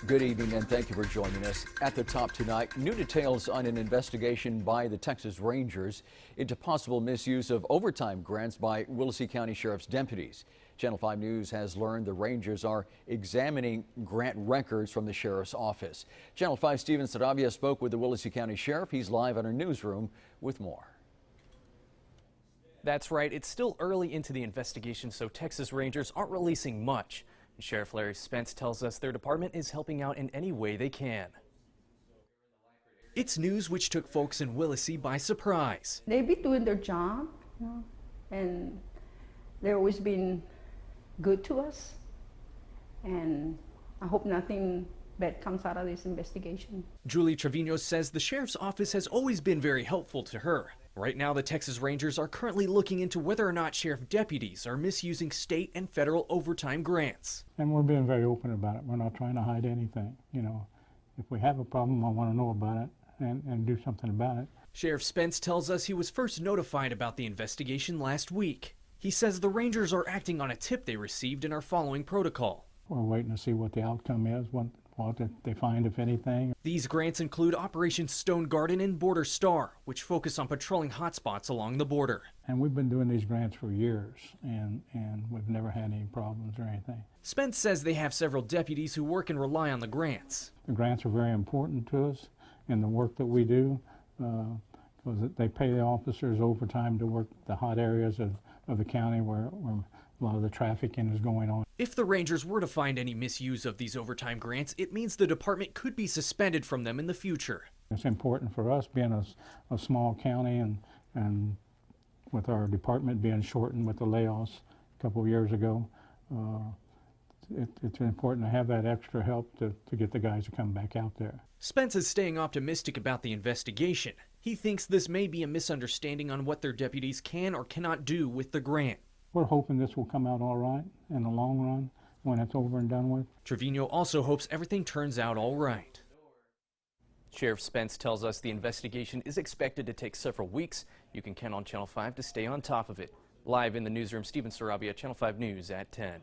Good evening and thank you for joining us. At the top tonight, new details on an investigation by the Texas Rangers into possible misuse of overtime grants by Willacy County Sheriff's deputies. Channel 5 News has learned the Rangers are examining grant records from the Sheriff's office. Channel 5 Steven Sarabia spoke with the Willacy County Sheriff. He's live in our newsroom with more. That's right. It's still early into the investigation, so Texas Rangers aren't releasing much. Sheriff Larry Spence tells us their department is helping out in any way they can. It's news which took folks in Willacy by surprise. They've been doing their job, and they've always been good to us. And I hope nothing bad comes out of this investigation. Julie Trevino says the sheriff's office has always been very helpful to her. Right now, the Texas Rangers are currently looking into whether or not sheriff deputies are misusing state and federal overtime grants. And we're being very open about it. We're not trying to hide anything. You know, if we have a problem, I want to know about it and do something about it. Sheriff Spence tells us he was first notified about the investigation last week. He says the Rangers are acting on a tip they received and are following protocol. We're waiting to see what the outcome is, what they find, if anything. These grants include Operation Stone Garden and Border Star, which focus on patrolling hotspots along the border. And we've been doing these grants for years, and we've never had any problems or anything. Spence says they have several deputies who work and rely on the grants. The grants are very important to us in the work that we do, because they pay the officers overtime to work the hot areas of the county where a lot of the trafficking is going on. If the Rangers were to find any misuse of these overtime grants, it means the department could be suspended from them in the future. It's important for us, being a small county and with our department being shortened with the layoffs a couple of years ago, it's important to have that extra help to get the guys to come back out there. Spence is staying optimistic about the investigation. He thinks this may be a misunderstanding on what their deputies can or cannot do with the grant. We're hoping this will come out all right in the long run when it's over and done with. Trevino also hopes everything turns out all right. Sheriff Spence tells us the investigation is expected to take several weeks. You can count on Channel 5 to stay on top of it. Live in the newsroom, Steven Sarabia, Channel 5 News at 10.